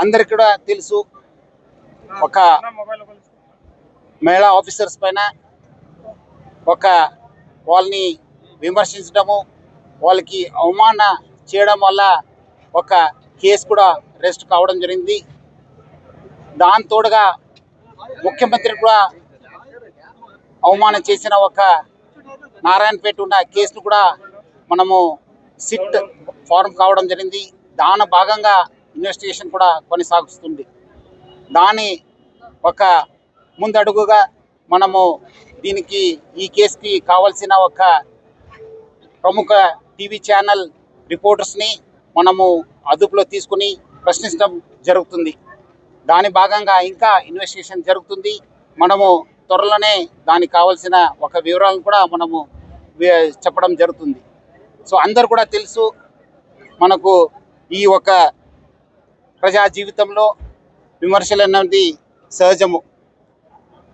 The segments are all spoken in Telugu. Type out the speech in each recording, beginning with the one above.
అందరికి కూడా తెలుసు, ఒక మహిళా ఆఫీసర్స్ పైన ఒక వాళ్ళని విమర్శించడము, వాళ్ళకి అవమాన చేయడం వల్ల ఒక కేసు కూడా అరెస్ట్ కావడం జరిగింది. దాని తోడుగా ముఖ్యమంత్రి కూడా అవమానం చేసిన ఒక నారాయణపేట ఉన్న కేసును కూడా మనము సిట్ ఫారం కావడం జరిగింది. దాని భాగంగా ఇన్వెస్టిగేషన్ కూడా కొనసాగుతుంది. దాని ఒక ముందడుగుగా మనము దీనికి ఈ కేసుకి కావాల్సిన ఒక ప్రముఖ టీవీ ఛానల్ రిపోర్టర్స్ని మనము అదుపులో తీసుకుని ప్రశ్నించడం జరుగుతుంది. దాని భాగంగా ఇంకా ఇన్వెస్టిగేషన్ జరుగుతుంది. మనము త్వరలోనే దానికి కావాల్సిన ఒక వివరాలను కూడా మనము చెప్పడం జరుగుతుంది. సో అందరు కూడా తెలుసు, మనకు ఈ ఒక ప్రజా జీవితంలో విమర్శలు అన్నది సహజము.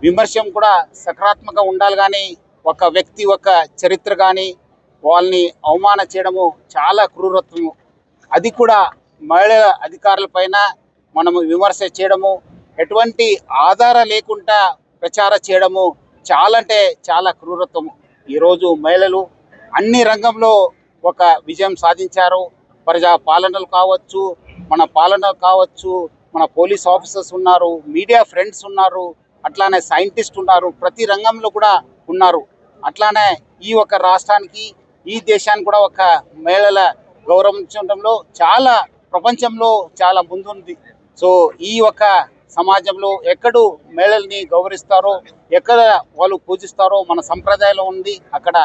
విమర్శం కూడా సకారాత్మకంగా ఉండాలి, కానీ ఒక వ్యక్తి ఒక చరిత్ర కానీ వాళ్ళని అవమాన చేయడము చాలా క్రూరత్వము. అది కూడా మహిళా అధికారుల పైన మనము విమర్శ చేయడము, ఎటువంటి ఆధారం లేకుండా ప్రచారం చేయడము చాలా అంటే చాలా క్రూరత్వము. ఈరోజు మహిళలు అన్ని రంగంలో ఒక విజయం సాధించారు. ప్రజా పాలనలు కావచ్చు, మన పాలన కావచ్చు, మన పోలీస్ ఆఫీసర్స్ ఉన్నారు, మీడియా ఫ్రెండ్స్ ఉన్నారు, అట్లానే సైంటిస్ట్ ఉన్నారు, ప్రతి రంగంలో కూడా ఉన్నారు. అట్లానే ఈ ఒక రాష్ట్రానికి, ఈ దేశానికి కూడా ఒక మహిళల గౌరవించడంలో చాలా ప్రపంచంలో చాలా ముందుంది. సో ఈ ఒక సమాజంలో ఎక్కడు మహిళల్ని గౌరవిస్తారో, ఎక్కడ వాళ్ళు పూజిస్తారో మన సంప్రదాయంలో ఉంది. అక్కడ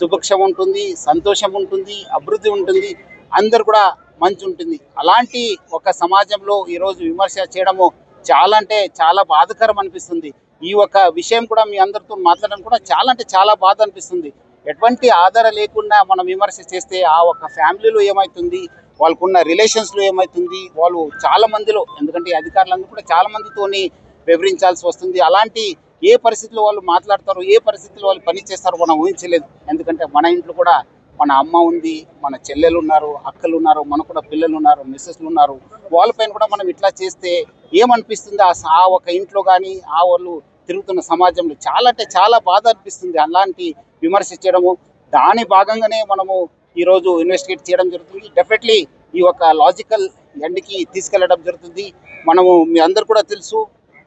సుభిక్షం ఉంటుంది, సంతోషం ఉంటుంది, అభివృద్ధి ఉంటుంది, అందరు కూడా మంచి ఉంటుంది. అలాంటి ఒక సమాజంలో ఈరోజు విమర్శ చేయడము చాలా అంటే చాలా బాధాకరం అనిపిస్తుంది. ఈ ఒక విషయం కూడా మీ అందరితో మాట్లాడడం కూడా చాలా అంటే చాలా బాధ అనిపిస్తుంది. ఎటువంటి ఆధారం లేకుండా మనం విమర్శ చేస్తే ఆ ఒక ఫ్యామిలీలో ఏమవుతుంది, వాళ్ళకున్న రిలేషన్స్లో ఏమవుతుంది, వాళ్ళు చాలా మందిలో, ఎందుకంటే అధికారులందరూ కూడా చాలా మందితోని వివరించాల్సి వస్తుంది. అలాంటి ఏ పరిస్థితిలో వాళ్ళు మాట్లాడతారో, ఏ పరిస్థితిలో వాళ్ళు పని చేస్తారో మనం ఊహించలేదు. ఎందుకంటే మన ఇంట్లో కూడా మన అమ్మ ఉంది, మన చెల్లెలు ఉన్నారు, అక్కలు ఉన్నారు, మనకు కూడా పిల్లలు ఉన్నారు, మిస్సెస్లు ఉన్నారు. వాళ్ళపైన కూడా మనం ఇట్లా చేస్తే ఏమనిపిస్తుంది ఆ ఒక ఇంట్లో కానీ ఆ వాళ్ళు తిరుగుతున్న సమాజంలో చాలా అంటే చాలా బాధ అనిపిస్తుంది. అలాంటి విమర్శ చేయడము, దాని భాగంగానే మనము ఈరోజు ఇన్వెస్టిగేట్ చేయడం జరుగుతుంది. డెఫినెట్లీ ఈ ఒక లాజికల్ ఎండ్కి తీసుకెళ్లడం జరుగుతుంది. మనము మీ అందరు కూడా తెలుసు,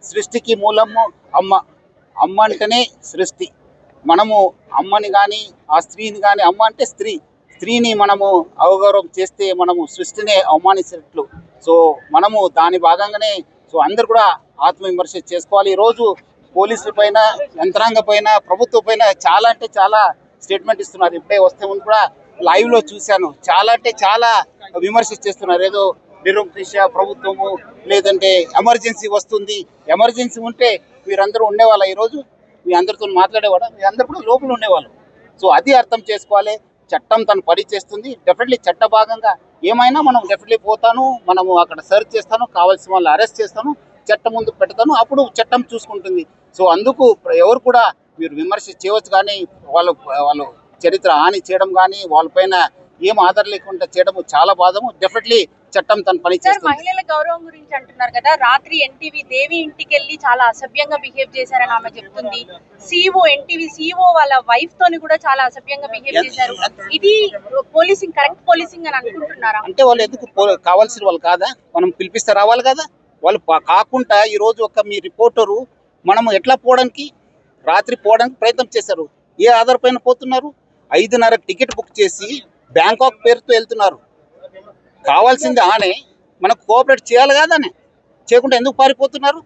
సృష్టికి మూలము అమ్మ. అమ్మ అంటేనే సృష్టి. మనము అమ్మని కానీ ఆ స్త్రీని కానీ, అమ్మ అంటే స్త్రీని మనము అవగౌరవం చేస్తే మనము సృష్టినే అవమానించినట్లు. సో మనము దాని భాగంగానే అందరు కూడా ఆత్మవిమర్శ చేసుకోవాలి. ఈరోజు పోలీసుల పైన, యంత్రాంగ పైన, ప్రభుత్వం పైన చాలా అంటే చాలా స్టేట్మెంట్ ఇస్తున్నారు. ఇప్పుడే వస్తే ముందు కూడా లైవ్ లో చూశాను, చాలా అంటే చాలా విమర్శ చేస్తున్నారు. ఏదో నిరంకుశ ప్రభుత్వము, లేదంటే ఎమర్జెన్సీ వస్తుంది, ఎమర్జెన్సీ ఉంటే వీరందరూ ఉండేవాళ్ళ, ఈరోజు మీ అందరితో మాట్లాడేవాళ్ళ, మీ అందరు కూడా లోపల ఉండేవాళ్ళు. సో అది అర్థం చేసుకోవాలి. చట్టం తను పని చేస్తుంది. డెఫినెట్లీ చట్ట భాగంగా ఏమైనా మనం డెఫినెట్లీ పోతాను, మనము అక్కడ సర్చ్ చేస్తాను, కావాల్సిన వాళ్ళు అరెస్ట్ చేస్తాను, చట్టం ముందు పెడతాను, అప్పుడు చట్టం చూసుకుంటుంది. సో అందుకు ఎవరు కూడా మీరు విమర్శ చేయవచ్చు, కానీ వాళ్ళు చరిత్ర హాని చేయడం కానీ వాళ్ళపైన ఏం ఆధారం లేకుండా చేయడం చాలా బాధము. డెఫినెట్లీ చట్టం తన పని చేస్తుంది. మహిళల గౌరవం గురించి అంటున్నారు కదా, రాత్రి ఎన్టీవీ దేవి ఇంటికి వెళ్ళి చాలా అసభ్యంగా బిహేవ్ చేశారని ఆమె చెప్తుంది. ఎన్టీవీ సిఇఓ వాళ్ళ వైఫ్ తోని కూడా చాలా అసభ్యంగా బిహేవ్ చేశారు. ఇది పోలీసింగ్, కరెక్ట్ పోలీసింగ్ అని అనుకుంటున్నారా? అంటే వాళ్ళు ఎందుకు కావాల్సిన వాళ్ళు కాదా, మనం పిలిపిస్తే రావాలి కదా. వాళ్ళు కాకుండా ఈరోజు ఒక మీ రిపోర్టరు మనము ఎట్లా పోవడానికి, రాత్రి పోవడానికి ప్రయత్నం చేశారు. ఏ ఆధార్ పైన పోతున్నారు? 5:30 టికెట్ బుక్ చేసి బ్యాంకాక్ పేరుతో వెళ్తున్నారు. కావాల్సింది ఆనే మనకు కోఆపరేట్ చేయాలి కాదనే, చేయకుండా ఎందుకు పారిపోతున్నారు?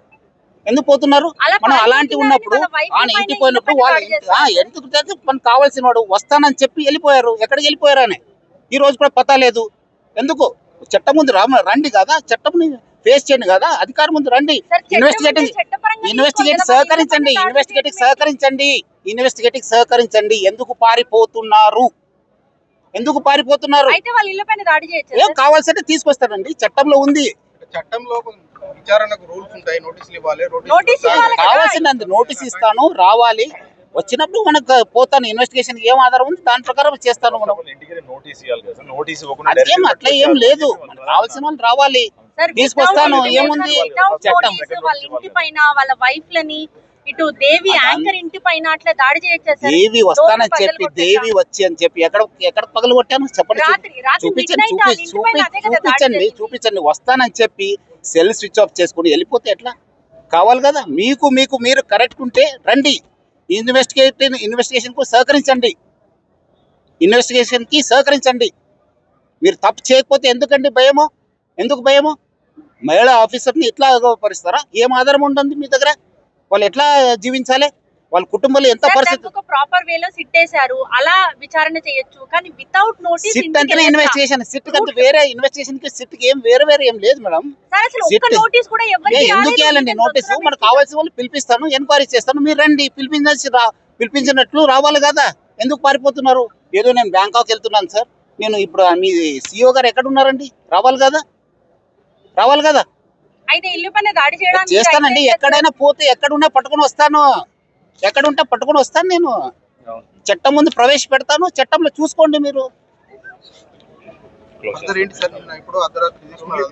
ఎందుకు పోతున్నారు? మనం అలాంటి ఉన్నప్పుడు ఆయన ఇంటికి పోయినప్పుడు వాళ్ళు ఎందుకు మనకు కావాల్సిన వాడు వస్తానని చెప్పి వెళ్ళిపోయారు. ఎక్కడికి వెళ్ళిపోయారు అని ఈ రోజు కూడా పతా లేదు. ఎందుకు? చట్టం ముందు రండి కదా, చట్టం ఫేస్ చేయండి కదా, అధికారం ముందు రండి. ఇన్వెస్టిగేటింగ్ సహకరించండి. ఎందుకు పారిపోతున్నారు? కావాల్సింటే తీసుకొస్తారండి, చట్టంలో ఉంది. చట్టంలో విచారణకు రూల్స్ ఉంటాయి, నోటీసులు ఇవ్వాలి. కావాల్సింది నోటీస్ ఇస్తాను, రావాలి. వచ్చినప్పుడు మనకు పోతాను, ఇన్వెస్టిగేషన్ ఏం ఆధారం ఉంది దాని ప్రకారం చేస్తాను. మనం అట్లా ఏం లేదు, కావాల్సిన వాళ్ళు రావాలి. సార్, తీసుకొస్తాను. without ఏముంది without చట్టం. notice వాళ్ళ ఇంటి పైన వాళ్ళ వైఫ్ లని ఇటు దేవి యాంకర్ ఇంటి పైన అట్లా దాడి చేయొచ్చా సార్? దేవి వస్తానని డోర్లు చెప్పి పగలగొట్టొచ్చా? దేవి వచ్చి అని చెప్పి ఎక్కడ పగలు కొట్టాను చెప్పండి. రాత్రి చూపించండి midnight ఆ ఇంటి పైన అదే కదా దాడి చూపించండి జరిగింది. చూపించండి. వస్తానని చెప్పి సెల్ స్విచ్ ఆఫ్ చేసుకుని వెళ్ళిపోతే ఎట్లా? కావాలి కదా మీకు మీరు కరెక్ట్ ఉంటే రండి, ఇన్వెస్టిగేషన్ కు సహకరించండి, ఇన్వెస్టిగేషన్ కి సహకరించండి. మీరు తప్పు చేయకపోతే ఎందుకు భయము? మహిళా ఆఫీసర్ని ఎట్లా పరిస్తారా? ఏం ఆధారం ఉంటుంది మీ దగ్గర? వాళ్ళు ఎట్లా జీవించాలి? వాళ్ళ కుటుంబంలో ఎంత పరిస్థితి? ప్రాపర్ వేలో సిట్ వేశారు, అలా విచారణ చేయొచ్చు. కానీ వితౌట్ నోటీస్ సిట్ అంటేనే ఇన్వెస్టిగేషన్. సిట్ కంటే వేరే ఇన్వెస్టిగేషన్ కి సిట్ కి ఏం వేరే ఏం లేదు మేడం. అసలు ఒక్క సిట్ నోటీస్ కూడా ఎవరికి ఎందుకు ఇవ్వాలండి నోటీసు? మనకు కావాల్సిన వాళ్ళు పిలిపిస్తాను, ఎంక్వైరీ చేస్తాను, మీరు రండి. పిలిపించినట్లు రావాలి కదా. ఎందుకు పారిపోతున్నారు? ఏదో నేను బ్యాంకాక్ వెళ్తున్నాను సార్, నేను ఇప్పుడు మీ సిఇఓ గారు ఎక్కడ ఉన్నారండి? రావాలి కదా. అయితే ఇల్లు పైన దాడి చేయడానికి చేస్తానండి. ఎక్కడైనా పోతే ఎక్కడున్నా పట్టుకొని వస్తాను, ఎక్కడుంటే పట్టుకొని వస్తాను. నేను చట్టం ముందు ప్రవేశపెడతాను, చట్టంలో చూసుకోండి మీరు. ఏంటి సార్ ఇప్పుడు అర్ధరాత్రి తీసుకున్నారు